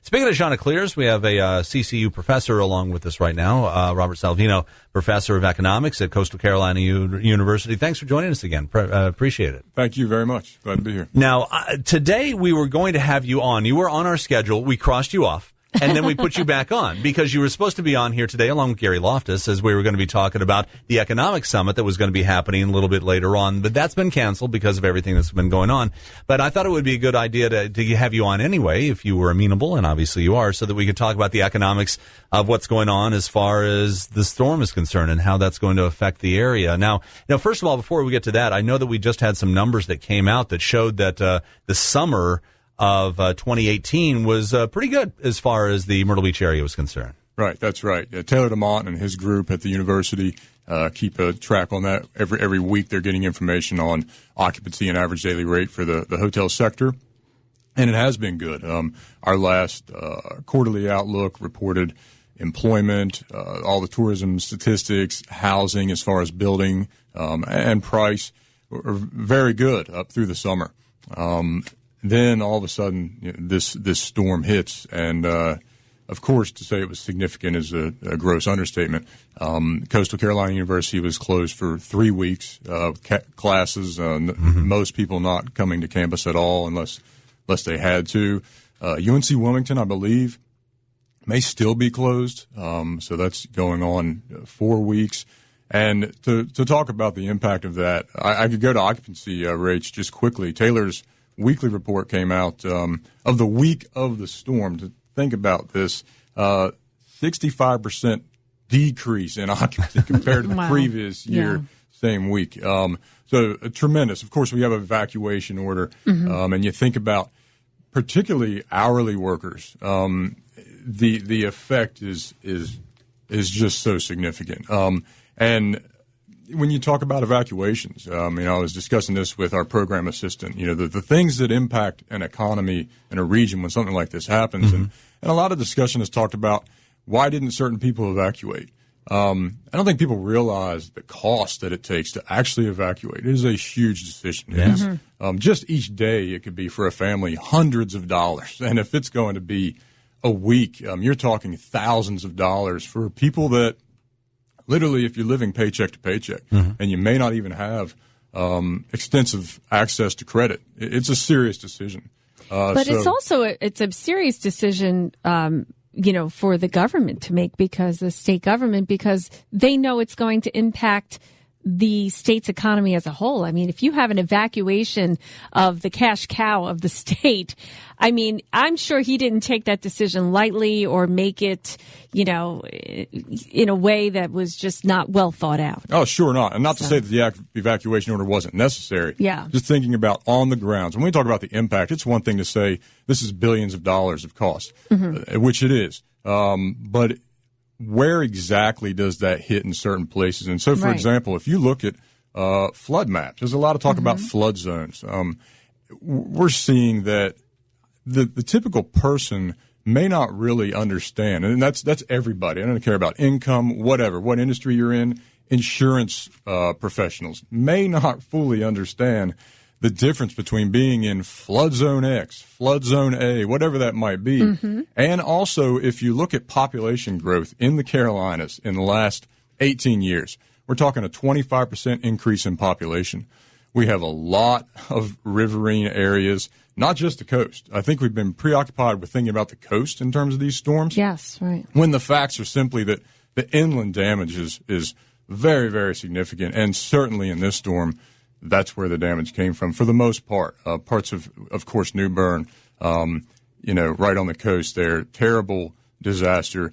Speaking of Chanticleers, we have a CCU professor along with us right now, Robert Salvino, professor of economics at Coastal Carolina University. Thanks for joining us again. Appreciate it. Thank you very much. Glad to be here. Now, today we were going to have you on. You were on our schedule. We crossed you off. And then we put you back on because you were supposed to be on here today along with Gary Loftus as we were going to be talking about the economic summit that was going to be happening a little bit later on. But that's been canceled because of everything that's been going on. But I thought it would be a good idea to have you on anyway if you were amenable, and obviously you are, so that we could talk about the economics of what's going on as far as the storm is concerned and how that's going to affect the area. Now, first of all, before we get to that, I know that we just had some numbers that came out that showed that the summer of 2018 was pretty good as far as the Myrtle Beach area was concerned. Right, that's right. Taylor DeMont and his group at the university keep a track on that. Every week they're getting information on occupancy and average daily rate for the hotel sector, and it has been good. Our last quarterly outlook reported employment, all the tourism statistics, housing as far as building and price were very good up through the summer. Then all of a sudden, this storm hits, and of course, to say it was significant is a gross understatement. Coastal Carolina University was closed for 3 weeks, classes, most people not coming to campus at all unless they had to. UNC Wilmington, I believe, may still be closed, so that's going on 4 weeks. And to talk about the impact of that, I could go to occupancy rates just quickly. Taylor's weekly report came out of the week of the storm. To think about this, 65% decrease in occupancy compared to the previous year, same week. So tremendous. Of course, we have an evacuation order, and you think about particularly hourly workers. The effect is just so significant. And when you talk about evacuations, I was discussing this with our program assistant, the things that impact an economy in a region when something like this happens. And a lot of discussion has talked about why didn't certain people evacuate? I don't think people realize the cost that it takes to actually evacuate. It is a huge decision. Yes. Just each day it could be for a family hundreds of dollars. And if it's going to be a week, you're talking thousands of dollars for people that literally, if you're living paycheck to paycheck and you may not even have extensive access to credit, it's a serious decision. But it's a serious decision, for the government to make, because the state government, because they know it's going to impact the state's economy as a whole. I mean, if you have an evacuation of the cash cow of the state, I mean, I'm sure he didn't take that decision lightly or make it, in a way that was just not well thought out. Oh, sure not. And not to say that the evacuation order wasn't necessary. Yeah. Just thinking about on the grounds. When we talk about the impact, it's one thing to say this is billions of dollars of cost, which it is. But where exactly does that hit in certain places? And so, for example, if you look at flood maps, there's a lot of talk about flood zones. We're seeing that the typical person may not really understand, and that's everybody. I don't care about income, whatever, what industry you're in. Insurance professionals may not fully understand the difference between being in flood zone X, flood zone A, whatever that might be. And also, if you look at population growth in the Carolinas in the last 18 years, we're talking a 25% increase in population. We have a lot of riverine areas, not just the coast. I think we've been preoccupied with thinking about the coast in terms of these storms. Yes, right. When the facts are simply that the inland damage is very, very significant. And certainly in this storm, that's where the damage came from for the most part. Parts of course, New Bern, right on the coast there, terrible disaster,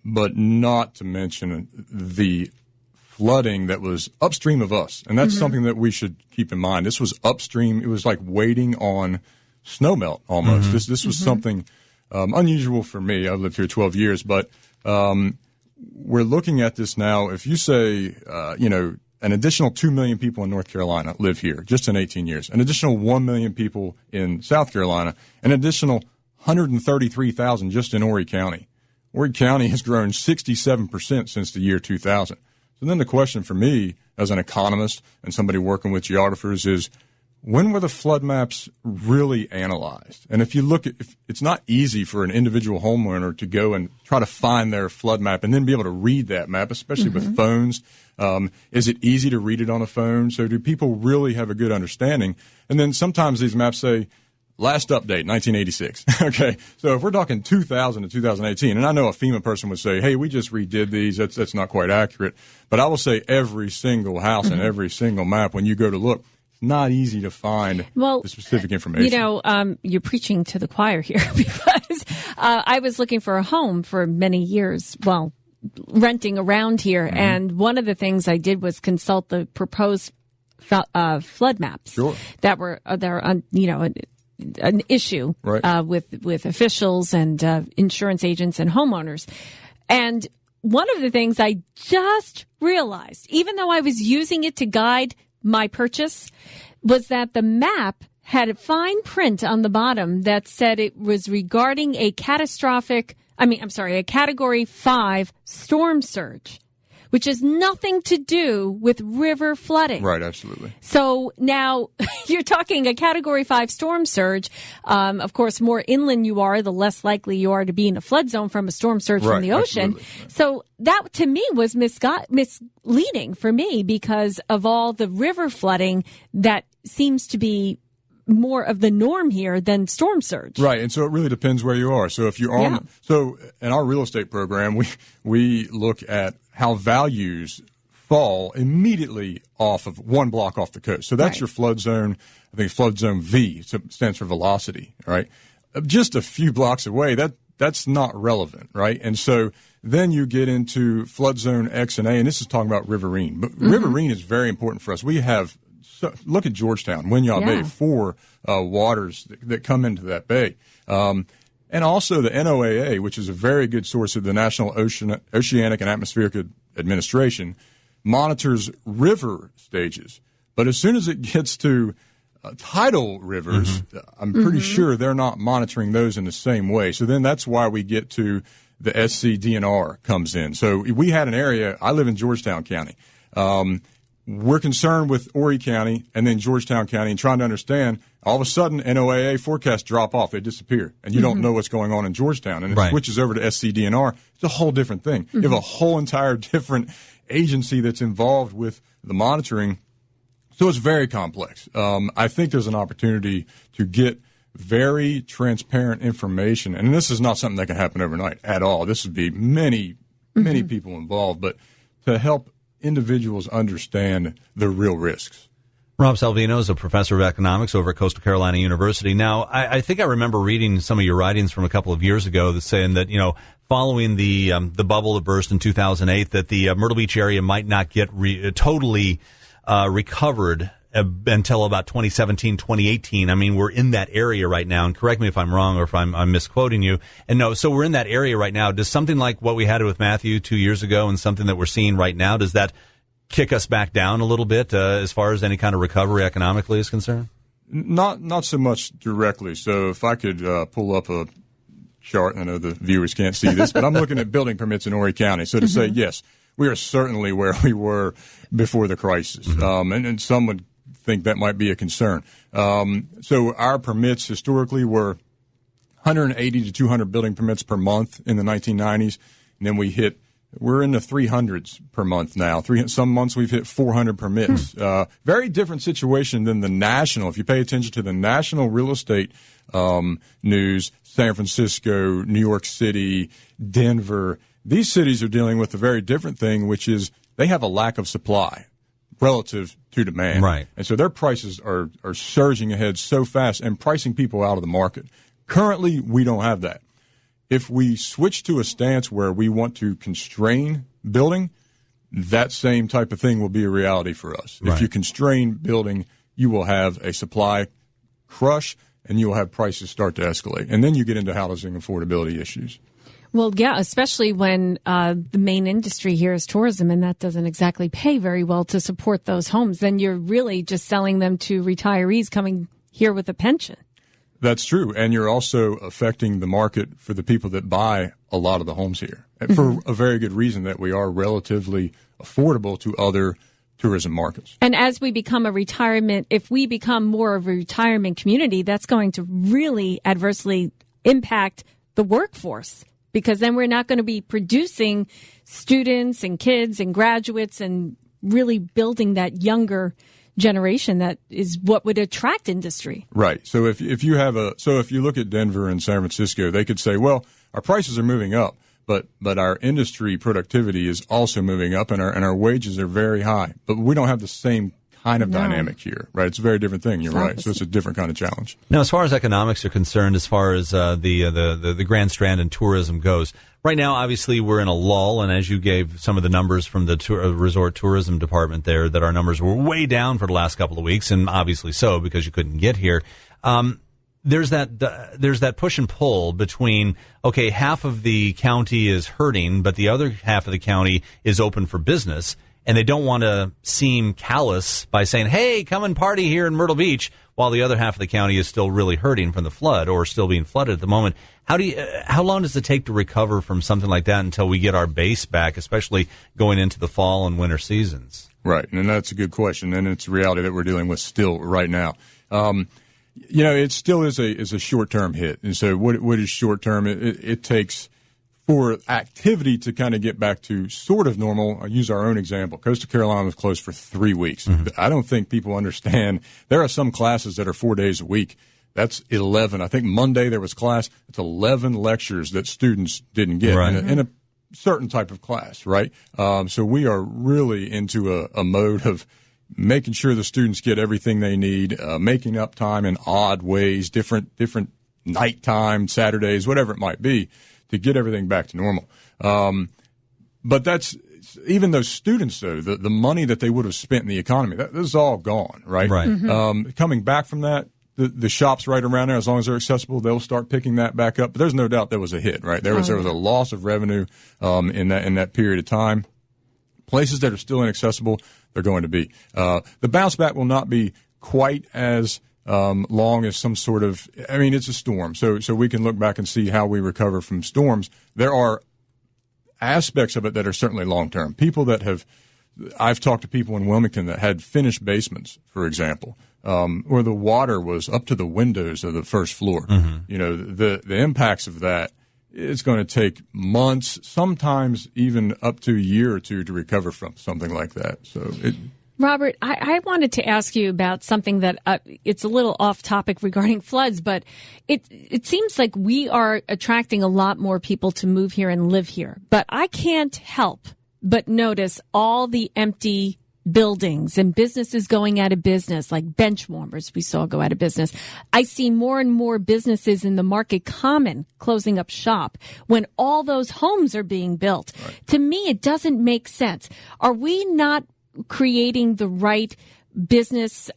but not to mention the flooding that was upstream of us. And that's something that we should keep in mind. This was upstream. It was like waiting on snowmelt almost. This was something unusual for me. I've lived here 12 years, but we're looking at this now. If you say, an additional 2 million people in North Carolina live here just in 18 years, an additional 1 million people in South Carolina, an additional 133,000 just in Horry County. Horry County has grown 67% since the year 2000. So then the question for me as an economist and somebody working with geographers is, when were the flood maps really analyzed? And if you look at, it's not easy for an individual homeowner to go and try to find their flood map and then be able to read that map, especially with phones. Is it easy to read it on a phone? So do people really have a good understanding? And then sometimes these maps say, last update, 1986. Okay, so if we're talking 2000 to 2018, and I know a FEMA person would say, hey, we just redid these, that's not quite accurate. But I will say every single house and every single map, when you go to look, it's not easy to find the specific information. You know, you're preaching to the choir here because I was looking for a home for many years, renting around here. And one of the things I did was consult the proposed flood maps that were an issue with officials and insurance agents and homeowners. And one of the things I just realized, even though I was using it to guide my purchase, was that the map had a fine print on the bottom that said it was regarding a Category 5 storm surge, which has nothing to do with river flooding. Right, absolutely. So now you're talking a Category 5 storm surge. Of course, more inland you are, the less likely you are to be in a flood zone from a storm surge from the ocean. Absolutely. So that, to me, was misleading for me because of all the river flooding that seems to be more of the norm here than storm surge. Right, and so it really depends where you are. So if you're on, so in our real estate program, we look at how values fall immediately off of one block off the coast. So that's your flood zone. I think flood zone V, so it stands for velocity, right? Just a few blocks away, that's not relevant, right? And so then you get into flood zone X and A, and this is talking about riverine. But riverine is very important for us. We have, look at Georgetown, Winyah Bay, 4 waters that come into that bay. And also the NOAA, which is a very good source of the National Oceanic and Atmospheric Administration, monitors river stages. But as soon as it gets to tidal rivers, I'm pretty sure they're not monitoring those in the same way. So then that's why we get to the SCDNR comes in. So we had an area, I live in Georgetown County. We're concerned with Horry County and then Georgetown County and trying to understand, all of a sudden, NOAA forecasts drop off. They disappear. And you don't know what's going on in Georgetown. And it switches over to SCDNR. It's a whole different thing. You have a whole entire different agency that's involved with the monitoring. So it's very complex. I think there's an opportunity to get very transparent information. And this is not something that can happen overnight at all. This would be many people involved. But to help individuals understand the real risks. Rob Salvino is a professor of economics over at Coastal Carolina University. Now, I think I remember reading some of your writings from a couple of years ago that saying that, following the bubble that burst in 2008, that the Myrtle Beach area might not get totally recovered until about 2017, 2018. I mean, we're in that area right now, and correct me if I'm wrong or if I'm misquoting you. And no, so we're in that area right now. Does something like what we had with Matthew 2 years ago and something that we're seeing right now, does that kick us back down a little bit as far as any kind of recovery economically is concerned? Not so much directly. So if I could pull up a chart, I know the viewers can't see this, but I'm looking at building permits in Horry County. So to say, yes, we are certainly where we were before the crisis. And some would think that might be a concern. So our permits historically were 180 to 200 building permits per month in the 1990s. And then we're in the 300s per month now. Some months we've hit 400 permits. Very different situation than the national. If you pay attention to the national real estate news, San Francisco, New York City, Denver, these cities are dealing with a very different thing, which is they have a lack of supply relative to demand. Right. And so their prices are surging ahead so fast and pricing people out of the market. Currently, we don't have that. If we switch to a stance where we want to constrain building, that same type of thing will be a reality for us. Right. If you constrain building, you will have a supply crush and you will have prices start to escalate. And then you get into housing affordability issues. Well, yeah, especially when the main industry here is tourism, and that doesn't exactly pay very well to support those homes. Then you're really just selling them to retirees coming here with a pension. That's true. And you're also affecting the market for the people that buy a lot of the homes here for a very good reason, that we are relatively affordable to other tourism markets. And as we become if we become more of a retirement community, that's going to really adversely impact the workforce, because then we're not going to be producing students and kids and graduates and really building that younger generation that is what would attract industry. Right. So if you look at Denver and San Francisco, they could say, well, our prices are moving up, but our industry productivity is also moving up, and our wages are very high. But we don't have the same kind of dynamic here, right? It's a very different thing. You're right. So it's a different kind of challenge. Now, as far as economics are concerned, as far as the Grand Strand and tourism goes, right now, obviously, we're in a lull, and as you gave some of the numbers from the resort tourism department there, that our numbers were way down for the last couple of weeks, and obviously so because you couldn't get here. There's that push and pull between, okay, half of the county is hurting, but the other half of the county is open for business. And they don't want to seem callous by saying, hey, come and party here in Myrtle Beach, while the other half of the county is still really hurting from the flood or still being flooded at the moment. How long does it take to recover from something like that until we get our base back, especially going into the fall and winter seasons? Right, and that's a good question, and it's a reality that we're dealing with still right now. It still is a short-term hit. And so what is short-term? It takes for activity to kind of get back to sort of normal. I'll use our own example. Coastal Carolina was closed for 3 weeks. Mm-hmm. I don't think people understand. There are some classes that are 4 days a week. That's 11. I think Monday there was class. It's 11 lectures that students didn't get in a certain type of class, right? So we are really into a mode of making sure the students get everything they need, making up time in odd ways, different nighttime, Saturdays, whatever it might be, to get everything back to normal. But that's even those students, though, the money that they would have spent in the economy, this is all gone, right? Right. Mm-hmm. Coming back from that, the shops right around there, as long as they're accessible, they'll start picking that back up. But there's no doubt there was a hit, right? There was a loss of revenue in that period of time. Places that are still inaccessible, they're going to be. The bounce back will not be quite as long as some sort of, it's a storm. So we can look back and see how we recover from storms. There are aspects of it that are certainly long-term. I've talked to people in Wilmington that had finished basements, for example, where the water was up to the windows of the first floor. Mm-hmm. The impacts of that, it's going to take months, sometimes even up to a year or two to recover from something like that. Robert, I wanted to ask you about something that it's a little off topic regarding floods, but it seems like we are attracting a lot more people to move here and live here. But I can't help but notice all the empty buildings and businesses going out of business, like bench warmers we saw go out of business. I see more and more businesses in the Market Common closing up shop when all those homes are being built. Right. To me, it doesn't make sense. Are we not creating the right business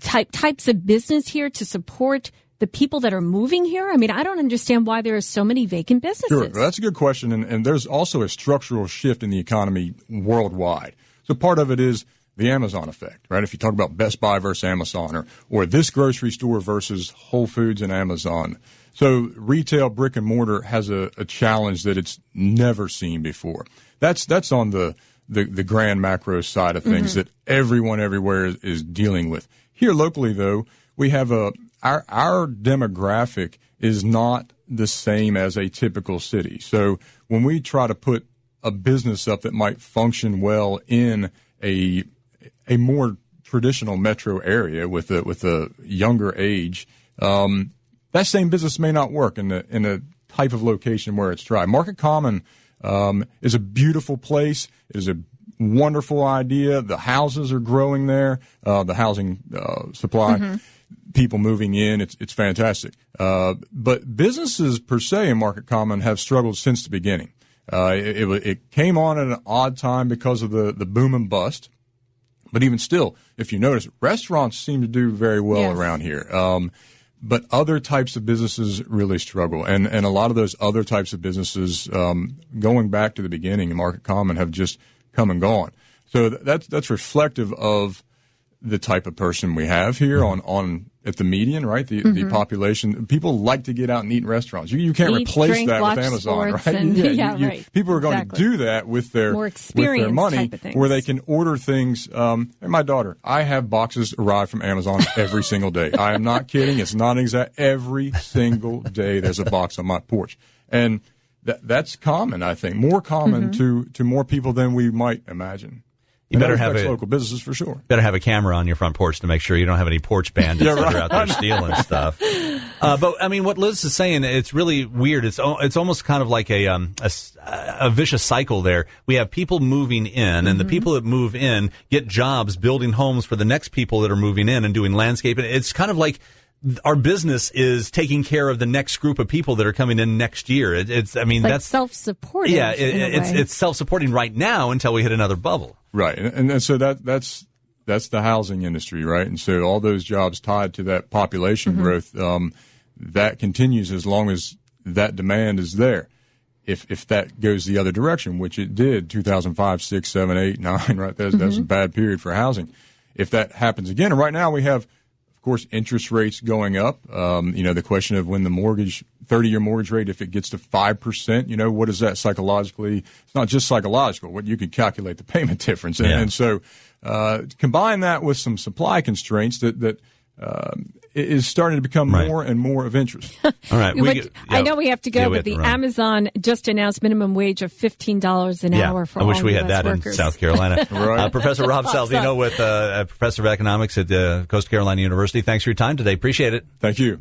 types of business here to support the people that are moving here? I don't understand why there are so many vacant businesses. Sure, that's a good question, and there's also a structural shift in the economy worldwide. So part of it is the Amazon effect, right? If you talk about Best Buy versus Amazon or this grocery store versus Whole Foods and Amazon. So retail brick and mortar has a challenge that it's never seen before. That's on the grand macro side of things that everyone everywhere is dealing with. Here locally, though, we have our demographic is not the same as a typical city. So when we try to put a business up that might function well in a more traditional metro area with a younger age, that same business may not work in a type of location where it's dry. Market Common is a beautiful place. It is a wonderful idea. The houses are growing there. The housing supply, people moving in, it's fantastic. But businesses per se in Market Common have struggled since the beginning. It came on at an odd time because of the boom and bust. But even still, if you notice, restaurants seem to do very well around here. But other types of businesses really struggle. And a lot of those other types of businesses, going back to the beginning in Market Common, have just come and gone. So that's reflective of the type of person we have here on at the median, right? The population, people like to get out and eat in restaurants. You can't replace drink, that with Amazon, right? Right. People are going to do that with their money, where they can order things. And my daughter, I have boxes arrive from Amazon every single day. I am not kidding. It's not exact. Every single day there's a box on my porch, and that's common. I think more common to more people than we might imagine. You better have local businesses for sure. Better have a camera on your front porch to make sure you don't have any porch bandits that are out there stealing stuff. But I mean, what Liz is saying, it's really weird. It's almost kind of like a vicious cycle there. We have people moving in, and the people that move in get jobs building homes for the next people that are moving in and doing landscaping. It's kind of like our business is taking care of the next group of people that are coming in next year. It's that's self-supporting. Yeah, it's self-supporting right now until we hit another bubble. Right, and so that's the housing industry, right? And so all those jobs tied to that population growth, that continues as long as that demand is there. If that goes the other direction, which it did, 2005, 6, 7, 8, 9, right? That's a bad period for housing. If that happens again, and right now we have, of course, interest rates going up. The question of when the 30-year mortgage rate, if it gets to 5%, what is that psychologically? It's not just psychological. What you can calculate the payment difference, and so combine that with some supply constraints that is starting to become more and more of interest. All right, I know we have to go, but the Amazon just announced minimum wage of $15 an hour for all US workers. I wish we had that in South Carolina. Right. Professor Rob Salvino, with Professor of Economics at Coast Carolina University. Thanks for your time today. Appreciate it. Thank you.